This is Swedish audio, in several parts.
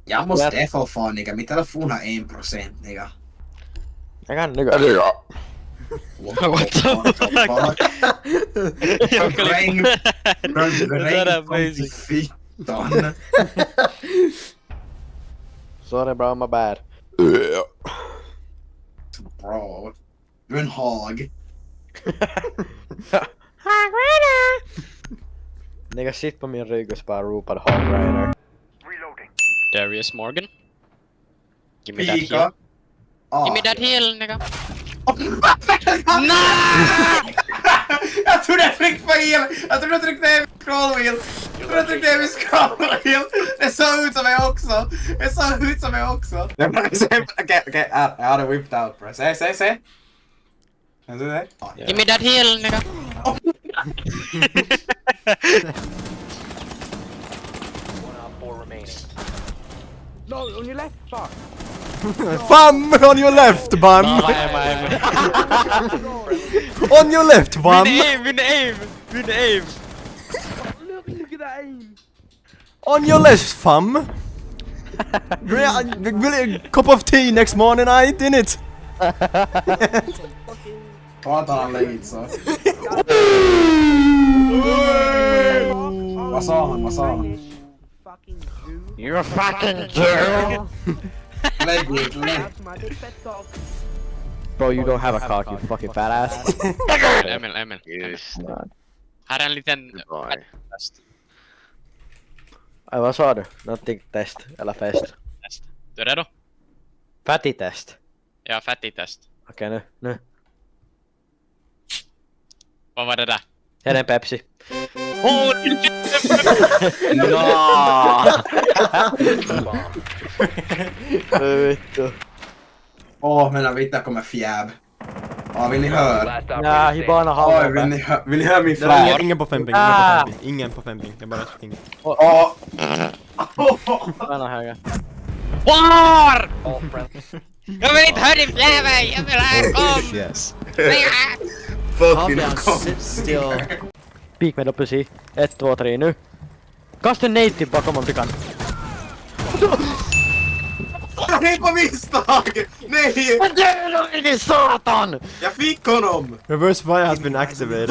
Jag måste få fan niga, min telefon har 1% niga. Jag kan niga det ja. What the fuck? Regn kom till fittan. Sorry bra, my bad. Bra. Du är en hag. Nigga sitt på min rygg och bara ropade Hog Rider. Darius Morgan. Give me that Pika. heal. Ah, Give me that heal, nigga. Nej! Jag trodde jag tryckte på heal! Jag trodde jag tryckte ner min scrollwheel! Jag trodde jag tryckte ner min scrollwheel! Det såg ut som mig också! Det såg ut som mig också! Okej, jag hade whipped out bro. Se. Kan du det? Give me that heal, nigga. No, on your left, fuck. Fam on your left, bum! On your left, bum! Win the aim! Look at that aim. On your left, fam! Really, cup of tea next morning night, innit? Prata han läget så. Vad sa han? Fucking Jew. You're a fucking Jew! Lägg. That's my big fat dog. Bro, you don't have a cock, you fucking fat ass. Emil. Just Här är en liten det. test. Vad sa du? Någonting test, eller fest? Du är redo? Fatty-test. Ja, fatty-test. Okej, nu. Vad var det där? Här är en Pepsi. Vittu. Men vitt där kommer fjäb. Vill ni höra? Ja, Hibana har Vill ni höra min Det är flash? ingen på femping, ingen på femping. Det är bara ingen. Hibana höger. War! Jag vill inte höra din fläve! Jag vill höra kom! Yes. Fucking Sit still. Peek med pussy. 1, 2, 3 nu. Kasta en native bakom om du kan. Nej på misstag! Nej! Din satan! Jag fick honom! Reverse fire has been activated.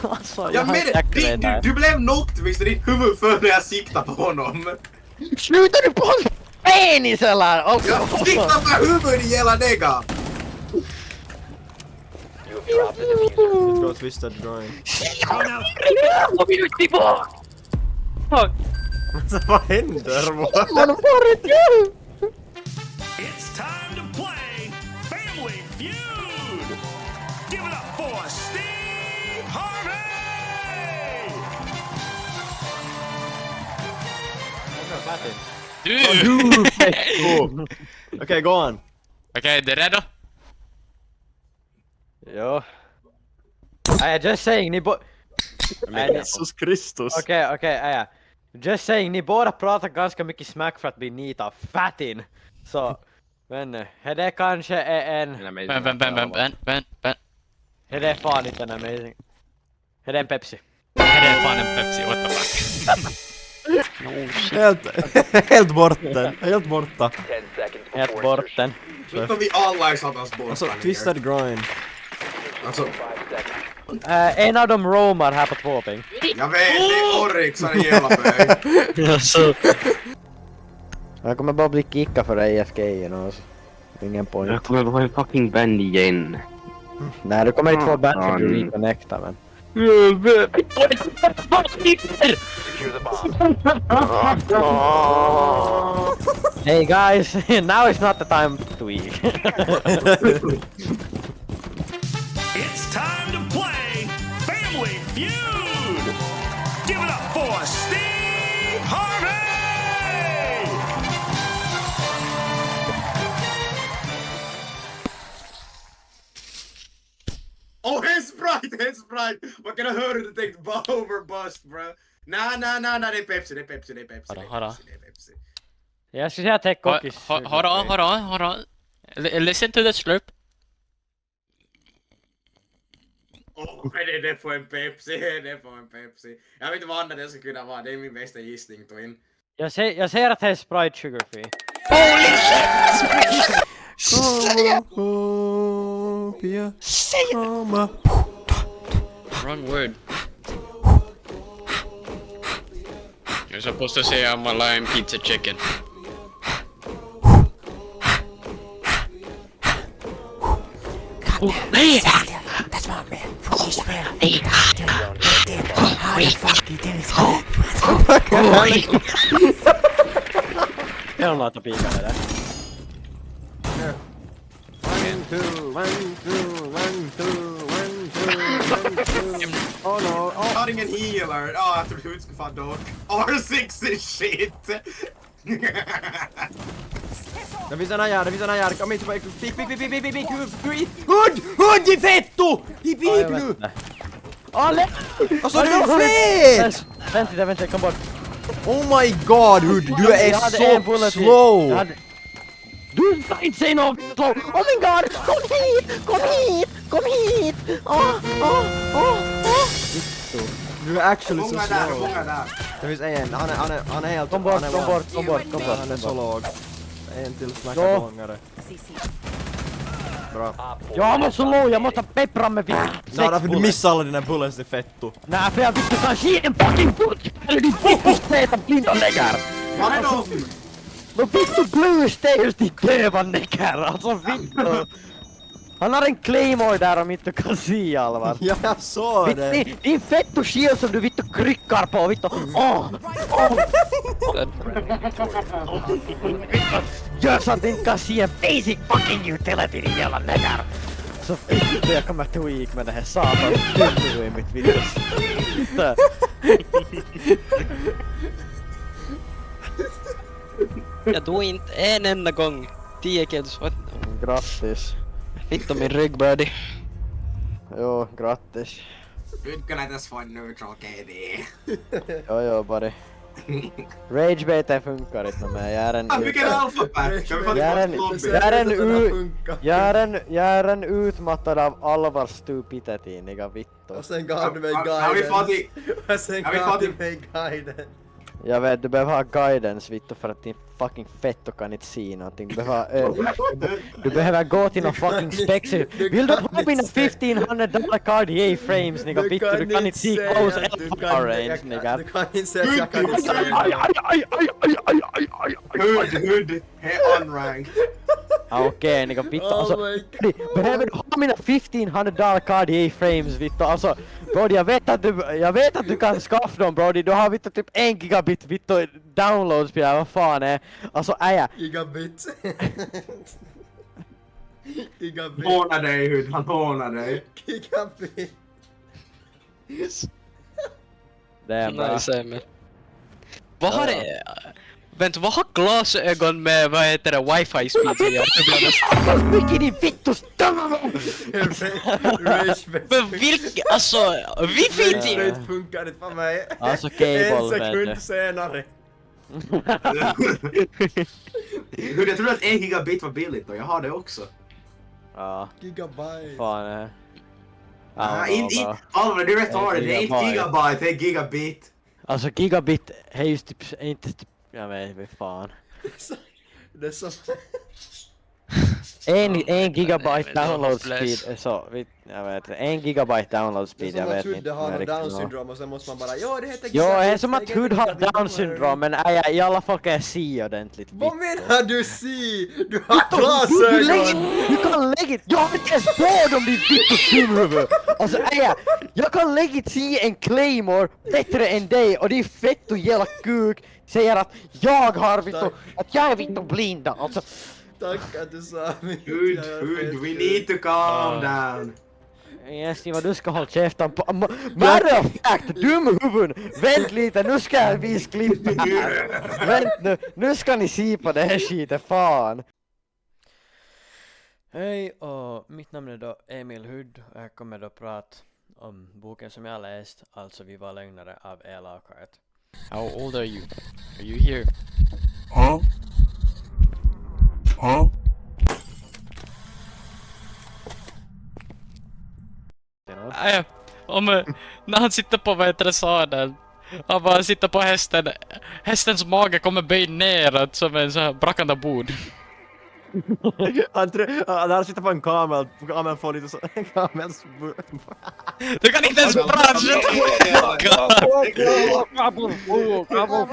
Alltså, Jag menar, du blev knocked visst i ditt huvud för när jag siktade på honom. Slutar du på hans penis eller? Jag siktade på huvudet i hela nega! Let's go twisted groin. Alltså vad händer? It's time to play Family Feud! Give it up for Steve Harvey! Okej, go on. Okej, du är redo? Jo. I'm just saying, ni Jesus Kristus. Okej. Just saying, ni båda pratar ganska mycket smack för att bli nita fattin. Så, men det kanske är en... Vän. Det är fan inte en amazing. Det är en Pepsi. Det är fan en Pepsi, what the fuck? Helt borta. Helt borta. Helt bort den. Nu tar vi alla i satans båt. Alltså, twisted groin. Alltså, En av dem roamar här på 2 ping. jag vet, det är Oryx, han är jävla bög. Alltså, Jag kommer bara bli kickad för AFK alltså. Ingen point. Jag kommer vara en fucking band igen. Nej, du kommer inte få ban för att du reconnectar men. Hey guys, now is not the time to eat. It's time to play Family Feud! Give it up for Steve Harvey! En Sprite! Man kan höra hur du tänkte bara overbust bro. Nej, det är Pepsi. Hara. Jag ska säga tech cookies. Hara. Listen to the slurp. Det är på en Pepsi. Jag vet inte vad annat det ska kunna vara. Det är min bästa gissning, Twin. Jag ser att det är Sprite Sugar Free. Wrong word. You're supposed to say I'm a lime pizza chicken. Jag har låtit pika med det. Oh no. Jag har ingen healer. Ja, jag tror du ska fan dog. R6 is shit! Det finns en här. Kom hit, pik. Hud i fetto! I pik nu! Ale! Alltså det var fet! Vänta, kom bort. Oh my god, Hud, du är Jag hade en så bullet i. slow! Du ska inte säga något slow! Oh my god! Kom hit! Du är actually så Många där, slow. många där. Det finns en, han är helt... Kom bort. Han är så låg. En till Då. smackar gångare. Bra. Jag var så low, jag måste peppra med vid Nej, därför du missar alla dina bullets i fetto. Nej, för jag visste kan se en fucking bultspärr din fettostäta blinda läggar! Var är de? Då fick du blue stairs din döva neckar, alltså vittu! Han har en claymore där om inte kan se allvar. Ja, jag såg det. Din fetto shield som du vittu kryckar på, vittu! Gör så att du inte kan se en basic fucking utility din jävla neckar! Så vittu jag kommer tweak med det här satans dum i mitt vittus. Jag dog inte en enda gång. 10 kills. What? Grattis. Fitt om min rygg, birdie. Jo, grattis. Good can let us find neutral KD. Jo, buddy. Ragebait funkar inte med. Jag är en... Vilken alfapack! Kan vi få Jag är en... lobby? Jag är en utmattad av allvar stupidity, nigga vittu. Och sen gav du mig Har vi fått i... Och sen har vi gav fått du i- mig guiden. Jag vet, du behöver ha guidance vittu för att din fucking fetto kan inte se någonting. Du behöver gå till någon fucking spexy. Vill du ha mina $1,500 Cartier frames, nigga vittu? Du kan inte se close and far range, nigga. Du kan inte säga att jag kan inte säga. Hood! He unranked. Okej, nigga vittu. Oh Alltså, my behöver du ha mina $1,500 Cartier frames vittu? Alltså, brody, jag vet att du kan skaffa dem, brody. Du har vittu typ 1 gigabit vittu downloads på det här, vad fan är? Alltså, Gigabit. Gigabit. Hånar dig Hood, han hånar dig. Gigabit. det är bra. Nice, Emil. Vad har det... Vänta, vad har glasögon med, vad heter det, wifi speed att göra? Mycket din vittu Men vilka, alltså, wifi inte... Rage funkar inte för mig. Alltså, cable, En vet du. sekund senare. Hood, jag trodde att 1 gigabit var billigt och jag har det också. Ja, Gigabyte. fan. Alvar, du vet vad det är inte gigabyte, det är gigabit. Alltså gigabit är just typ inte typ, jag vet inte fan. Det är så... En gigabyte men download flash. speed är så, jag vet 1 gigabyte download Det speed, är jag som vet att Hudde inte. har riktigt Down nå. syndrom och sen måste man bara ja det heter Jo, det är gigabit, som att det heter Hud har gigabit, down don't syndrom, worry. men i alla fall kan jag se ordentligt. Vad menar du se? Du har glasögon! Du kan lägga jag har inte ens på dem din vittu stumhuvud! Alltså jag kan lägga se en claymore bättre än dig och din fetto jävla kuk säger att jag har vittu, Tack. att jag är vittu blinda, alltså. Tack att du sa mitt. Hood, we need to calm down. Yes, vad du ska hålla käften på. Matter of fact, dumhuvud! Vänt lite, nu ska jag visa klippet här. Vänt nu ska ni se på det här skiten, fan. Hej, och mitt namn är då Emil Hud och jag kommer då prata om boken som jag läst, alltså Vi var lögnare av Elakart. How old are you? Are you here? Om när han sitter på vad heter det sadeln Han bara sitter på hästen. Hästens mage kommer böjd neråt som en så här brakande bord. Han sitter på en kamel. Kameln får lite så... Kamels... Du kan inte ens prata! Ja, ja, ja.